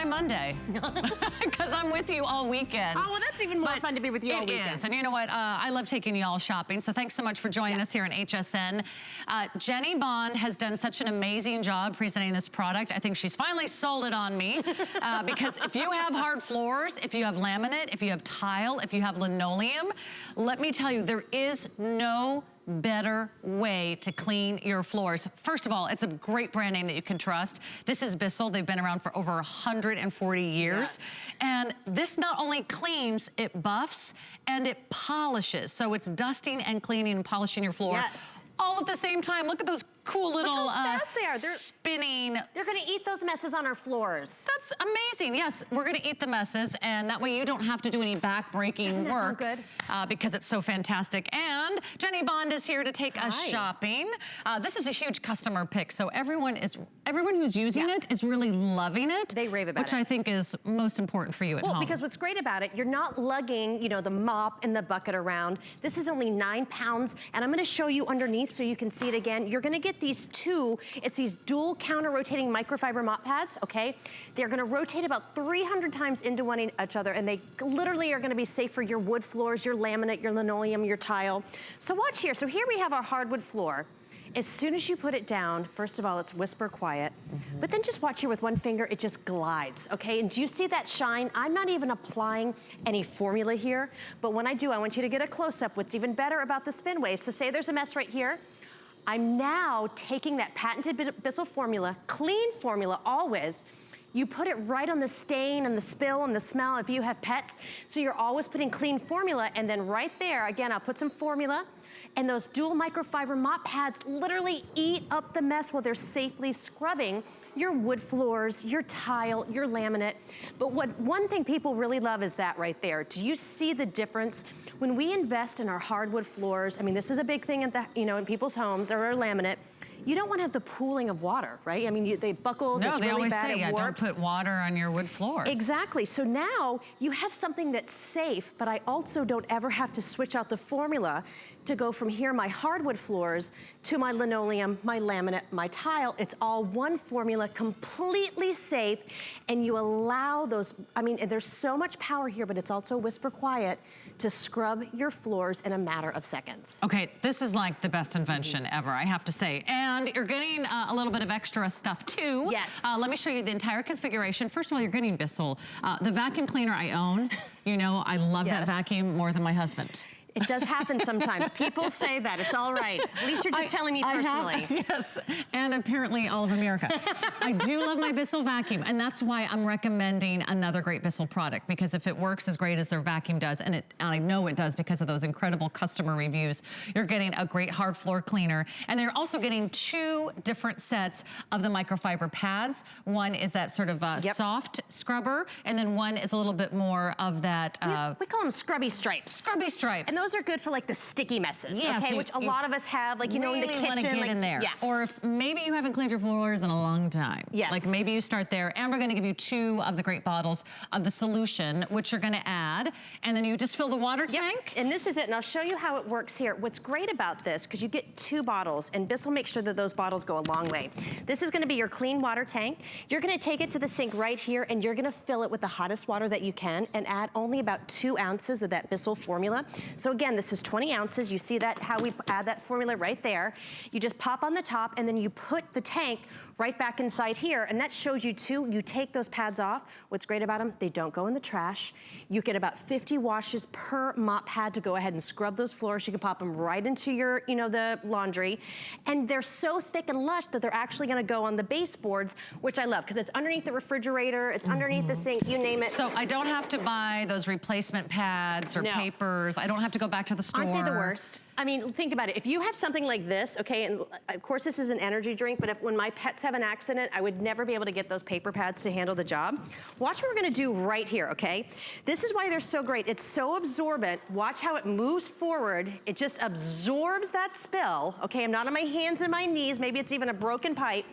my Monday because I'm with you all weekend. Oh, well, that's even more fun to be with you all weekend. It is, and you know what? I love taking you all shopping, so thanks so much for joining us here in HSN. Jenny Bond has done such an amazing job presenting this product. I think she's finally sold it on me because if you have hard floors, if you have laminate, if you have tile, if you have linoleum, let me tell you, there is no better way to clean your floors. First of all, it's a great brand name that you can trust. This is Bissell. They've been around for over 140 years. Yes. And this not only cleans, it buffs and it polishes. So it's dusting and cleaning and polishing your floor. Yes. All at the same time. Look at those cool little fast they are. They're spinning. They're gonna eat those messes on our floors. That's amazing. Yes, we're gonna eat the messes, and that way you don't have to do any back-breaking work. Doesn't that sound good? Because it's so fantastic. And Jenny Bond is here to take us shopping. This is a huge customer pick, so everyone who's using it is really loving it. They rave about it. Which I think is most important for you at home. Well, because what's great about it, you're not lugging, you know, the mop and the bucket around. This is only 9 pounds, and I'm gonna show you underneath so you can see it again. You're gonna get these it's these dual counter rotating microfiber mop pads, okay? They're gonna rotate about 300 times into one each other, and they literally are gonna be safe for your wood floors, your laminate, your linoleum, your tile. So watch here. So here we have our hardwood floor. As soon as you put it down, first of all, it's whisper quiet, but then just watch here with one finger, it just glides, okay? And do you see that shine? I'm not even applying any formula here, but when I do, I want you to get a close-up. What's even better about the SpinWave, so say there's a mess right here, I'm now taking that patented Bissell formula, clean formula always, you put it right on the stain and the spill and the smell if you have pets, so you're always putting clean formula, and then right there, again, I'll put some formula, and those dual microfiber mop pads literally eat up the mess while they're safely scrubbing your wood floors, your tile, your laminate. But one thing people really love is that right there. Do you see the difference? When we invest in our hardwood floors, I mean, this is a big thing in people's homes or our laminate. You don't want to have the pooling of water, right? I mean, they buckles, it's really bad, it warps. Don't put water on your wood floors. Exactly, so now you have something that's safe, but I also don't ever have to switch out the formula to go from here, my hardwood floors, to my linoleum, my laminate, my tile. It's all one formula, completely safe, and you allow those, I mean, there's so much power here, but it's also whisper quiet to scrub your floors in a matter of seconds. Okay, this is like the best invention ever, I have to say. And you're getting a little bit of extra stuff too. Yes. Let me show you the entire configuration. First of all, you're getting Bissell. The vacuum cleaner I own, you know, I love that vacuum more than my husband. It does happen sometimes. People say that. It's all right. At least you're just telling me personally. Yes, and apparently all of America. I do love my Bissell vacuum, and that's why I'm recommending another great Bissell product, because if it works as great as their vacuum does, and I know it does because of those incredible customer reviews, you're getting a great hard floor cleaner, and they're also getting 2 different sets of the microfiber pads. One is that sort of soft scrubber, and then one is a little bit more of that... we call them scrubby stripes. Scrubby stripes. And those are good for like the sticky messes, yeah, okay? so which a lot of us have, like, you know, in the kitchen. Get like, in there. Yeah. Or if maybe you haven't cleaned your floors in a long time. Yes. Like maybe you start there, and we're gonna give you 2 of the great bottles of the solution, which you're gonna add, and then you just fill the water tank. And this is it, and I'll show you how it works here. What's great about this, because you get 2 bottles, and Bissell makes sure that those bottles go a long way. This is gonna be your clean water tank. You're gonna take it to the sink right here, and you're gonna fill it with the hottest water that you can, and add only about 2 ounces of that Bissell formula. So again, this is 20 ounces. You see that, how we add that formula right there. You just pop on the top, and then you put the tank right back inside here, and that shows you too, you take those pads off. What's great about them, they don't go in the trash. You get about 50 washes per mop pad to go ahead and scrub those floors. You can pop them right into your, you know, the laundry. And they're so thick and lush that they're actually gonna go on the baseboards, which I love, because it's underneath the refrigerator, it's underneath the sink, you name it. So I don't have to buy those replacement pads or papers. I don't have to go back to the store. Aren't they the worst? I mean, think about it. If you have something like this, okay, and of course this is an energy drink, but when my pets have an accident, I would never be able to get those paper pads to handle the job. Watch what we're gonna do right here, okay? This is why they're so great. It's so absorbent. Watch how it moves forward. It just absorbs that spill, okay? I'm not on my hands and my knees. Maybe it's even a broken pipe.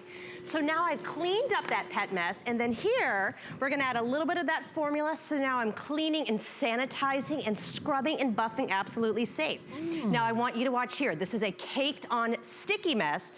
So now I've cleaned up that pet mess, and then here, we're gonna add a little bit of that formula, so now I'm cleaning and sanitizing and scrubbing and buffing absolutely safe. Now I want you to watch here. This is a caked on sticky mess.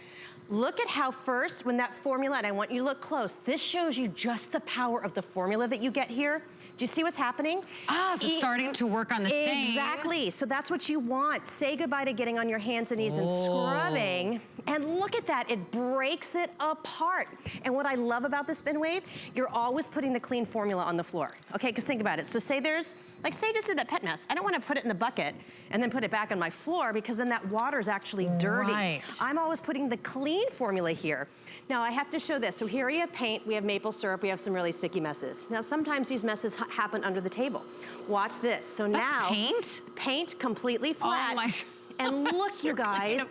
Look at how first, when that formula, and I want you to look close, this shows you just the power of the formula that you get here. Do you see what's happening? Ah, so it's starting to work on the stain. Exactly, so that's what you want. Say goodbye to getting on your hands and knees and scrubbing. And look at that, it breaks it apart. And what I love about the SpinWave, you're always putting the clean formula on the floor. Okay, because think about it. So say there's, like say I just did that pet mess. I don't want to put it in the bucket and then put it back on my floor because then that water is actually dirty. Right. I'm always putting the clean formula here. Now I have to show this. So here we have paint, we have maple syrup, we have some really sticky messes. Now sometimes these messes happen under the table. Watch this. So That's now paint? Paint completely flat. Oh my. And look, you guys,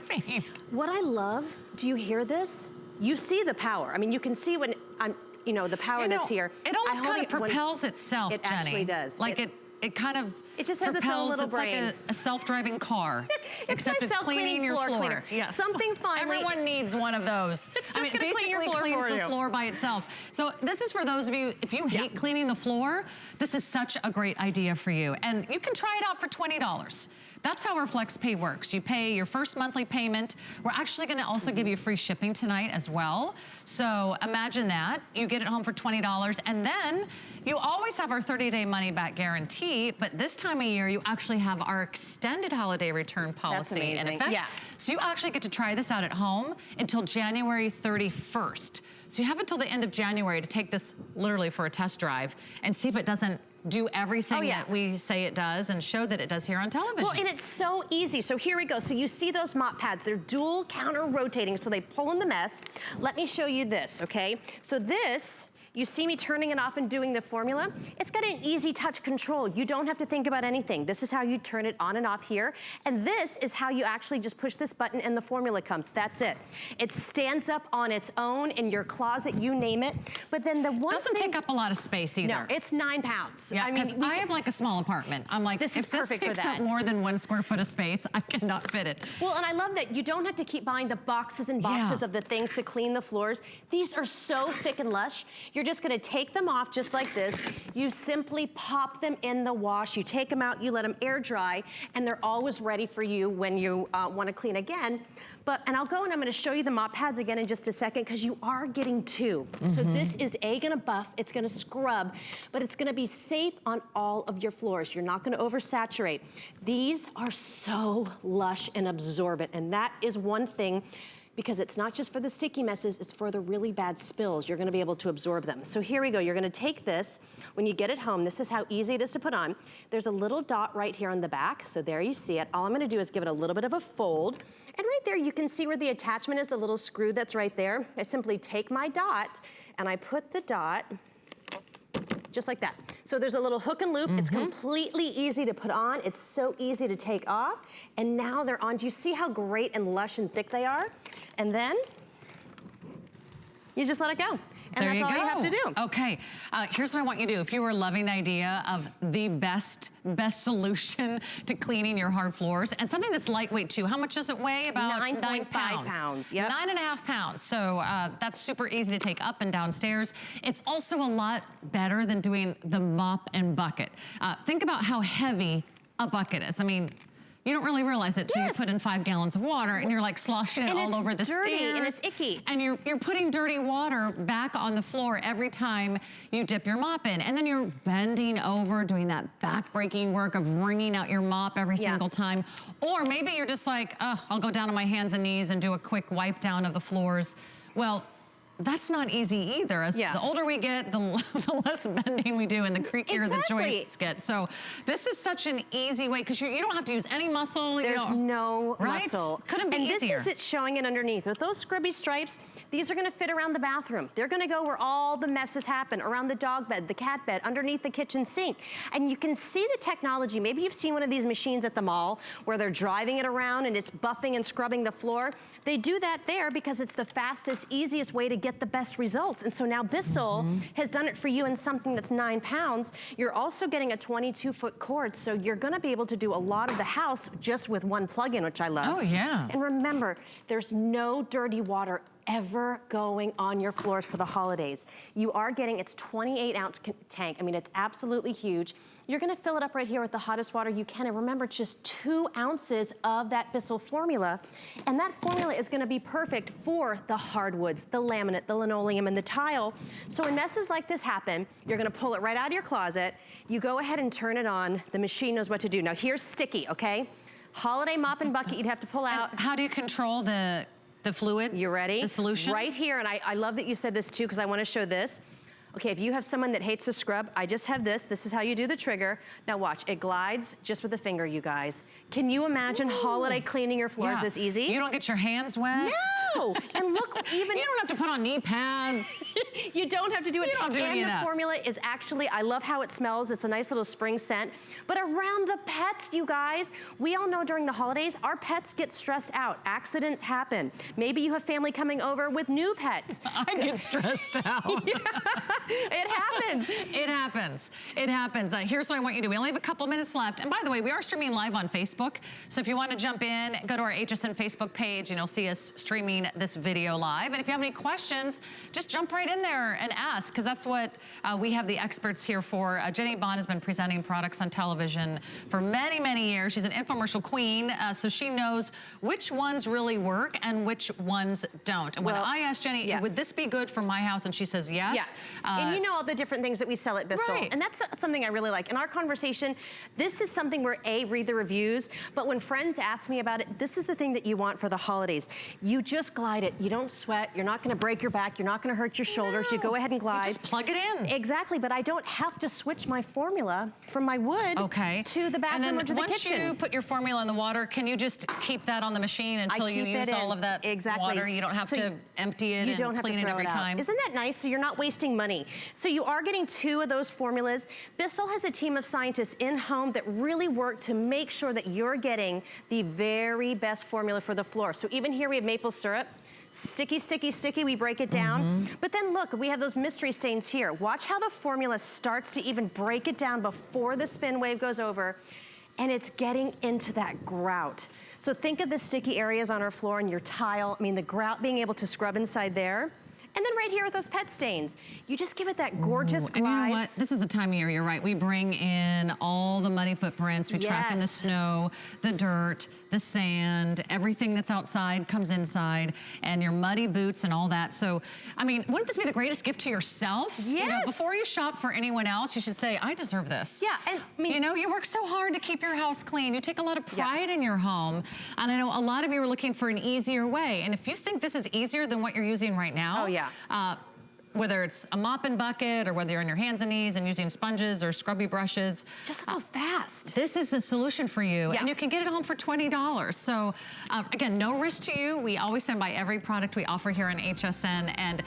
what I love, do you hear this? You see the power. I mean, you can see when I'm, you know, the power that's here. It almost kind of propels itself, It Jenny. actually does. Like it kind of It just has its own little brain. Like a self-driving car, except it's cleaning your floor. Cleaner. Yes. Something finally. Everyone needs one of those. It's just I mean, gonna clean your floor cleans for the you. floor by itself. So this is for those of you, if you hate cleaning the floor, this is such a great idea for you. And you can try it out for $20. That's how our flex pay works. You pay your first monthly payment. We're actually gonna also give you free shipping tonight as well. So imagine that. You get it home for $20, and then you always have our 30-day money-back guarantee, but this time of year, you actually have our extended holiday return policy in effect. Yeah. So you actually get to try this out at home until January 31st. So you have until the end of January to take this literally for a test drive and see if it doesn't do everything that we say it does and show that it does here on television. Well, and it's so easy. So here we go. So you see those mop pads. They're dual counter rotating, so they pull in the mess. Let me show you this, okay? So this, you see me turning it off and doing the formula. It's got an easy touch control. You don't have to think about anything. This is how you turn it on and off here. And this is how you actually just push this button and the formula comes. That's it. It stands up on its own in your closet, you name it. But then the one doesn't take up a lot of space either. No, it's 9 pounds. Yeah, because I have like a small apartment. I'm like, this is if this perfect takes for that. up more than 1 square foot of space, I cannot fit it. Well, and I love that you don't have to keep buying the boxes and boxes of the things to clean the floors. These are so thick and lush. You're just gonna take them off just like this. You simply pop them in the wash. You take them out, you let them air dry, and they're always ready for you when you wanna clean again. And I'll go and I'm gonna show you the mop pads again in just a second because you are getting 2. So this is gonna buff, it's gonna scrub, but it's gonna be safe on all of your floors. You're not gonna oversaturate. These are so lush and absorbent, and that is one thing, because it's not just for the sticky messes, it's for the really bad spills. You're gonna be able to absorb them. So here we go, you're gonna take this, when you get it home, this is how easy it is to put on. There's a little dot right here on the back, so there you see it. All I'm gonna do is give it a little bit of a fold, and right there you can see where the attachment is, the little screw that's right there. I simply take my dot, and I put the dot just like that. So there's a little hook and loop. It's completely easy to put on. It's so easy to take off. And now they're on. Do you see how great and lush and thick they are? And then you just let it go. And that's all you have to do. Okay, here's what I want you to do. If you were loving the idea of the best solution to cleaning your hard floors, and something that's lightweight too. How much does it weigh? About 9 pounds. Yep. 9.5 pounds. So that's super easy to take up and downstairs. It's also a lot better than doing the mop and bucket. Think about how heavy a bucket is. I mean, you don't really realize it till you put in 5 gallons of water and you're like sloshing it all over the stairs. And it's icky. And you're putting dirty water back on the floor every time you dip your mop in. And then you're bending over, doing that back-breaking work of wringing out your mop every single time. Or maybe you're just like, oh, I'll go down on my hands and knees and do a quick wipe down of the floors. Well, that's not easy either. As the older we get, the less bending we do and the creakier the joints get. So this is such an easy way, because you don't have to use any muscle. There's no muscle. Couldn't be easier. And this is it showing it underneath. With those scrubby stripes, these are gonna fit around the bathroom. They're gonna go where all the messes happen, around the dog bed, the cat bed, underneath the kitchen sink. And you can see the technology. Maybe you've seen one of these machines at the mall where they're driving it around and it's buffing and scrubbing the floor. They do that there because it's the fastest, easiest way to get the best results. And so now Bissell has done it for you in something that's 9 pounds. You're also getting a 22-foot cord, so you're gonna be able to do a lot of the house just with one plug-in, which I love. Oh, yeah. And remember, there's no dirty water ever going on your floors for the holidays. You are getting, it's 28-ounce tank. I mean, it's absolutely huge. You're gonna fill it up right here with the hottest water you can. And remember, it's just 2 ounces of that Bissell formula. And that formula is gonna be perfect for the hardwoods, the laminate, the linoleum, and the tile. So when messes like this happen, you're gonna pull it right out of your closet. You go ahead and turn it on. The machine knows what to do. Now here's sticky, okay? Holiday mop and bucket you'd have to pull out. And how do you control the fluid? You ready? The solution? Right here, and I love that you said this too, because I wanna show this. Okay, if you have someone that hates to scrub, I just have this. This is how you do the trigger. Now watch, it glides just with a finger, you guys. Can you imagine holiday cleaning your floors this easy? You don't get your hands wet? No! And look, even... You don't have to put on knee pads. You don't have to do it. You don't do any of that. And the formula is actually, I love how it smells. It's a nice little spring scent. But around the pets, you guys, we all know during the holidays, our pets get stressed out. Accidents happen. Maybe you have family coming over with new pets. I get stressed out. Yeah. It happens. It happens. It happens. Here's what I want you to do. We only have a couple minutes left. And by the way, we are streaming live on Facebook. So if you want to jump in, go to our HSN Facebook page and you'll see us streaming this video live. And if you have any questions, just jump right in there and ask, because that's what we have the experts here for. Jenny Bond has been presenting products on television for many, many years. She's an infomercial queen, so she knows which ones really work and which ones don't. And when I asked Jenny, would this be good for my house? And she says yes. And you know all the different things that we sell at Bissell. Right. And that's something I really like. In our conversation, this is something where read the reviews, but when friends ask me about it, this is the thing that you want for the holidays. You just glide it. You don't sweat. You're not gonna break your back. You're not gonna hurt your shoulders. You go ahead and glide. You just plug it in. Exactly, but I don't have to switch my formula from my wood to the bathroom or to the kitchen. Once you put your formula in the water, can you just keep that on the machine until you use all of that water? You don't have to empty it and clean it every time. Isn't that nice? So you're not wasting money. So you are getting 2 of those formulas. Bissell has a team of scientists in-home that really work to make sure that you're getting the very best formula for the floor. So even here we have maple syrup. Sticky, sticky, sticky, we break it down. But then look, we have those mystery stains here. Watch how the formula starts to even break it down before the spin wave goes over, and it's getting into that grout. So think of the sticky areas on our floor and your tile. I mean, the grout being able to scrub inside there. And then right here with those pet stains, you just give it that gorgeous glide. And you know what? This is the time of year, you're right. We bring in all the muddy footprints. We trap in the snow, the dirt, the sand, everything that's outside comes inside, and your muddy boots and all that. So, I mean, wouldn't this be the greatest gift to yourself? Yes. You know, before you shop for anyone else, you should say, I deserve this. Yeah, and I mean, you know, you work so hard to keep your house clean. You take a lot of pride in your home. And I know a lot of you are looking for an easier way. And if you think this is easier than what you're using right now, whether it's a mop and bucket or whether you're on your hands and knees and using sponges or scrubby brushes. Just go fast. This is the solution for you. And you can get it home for $20. So again, no risk to you. We always stand by every product we offer here on HSN. And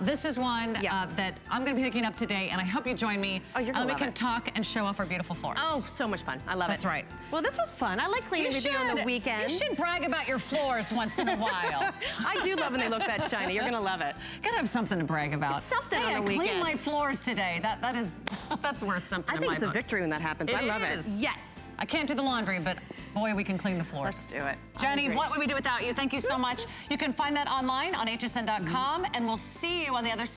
this is one that I'm gonna be picking up today, and I hope you join me. Oh, you're gonna love we can talk and show off our beautiful floors. Oh, so much fun. I love it. That's right. Well, this was fun. I like cleaning with you on the weekend. You should brag about your floors once in a while. I do love when they look that shiny. You're gonna love it. Gotta have something to brag about. Something on the weekend. I cleaned my floors today. That's worth something in my book. I think it's a victory when that happens. I love it. Yes. I can't do the laundry, but boy, we can clean the floors. Let's do it. Jenny, what would we do without you? Thank you so much. You can find that online on hsn.com, and we'll see you on the other side.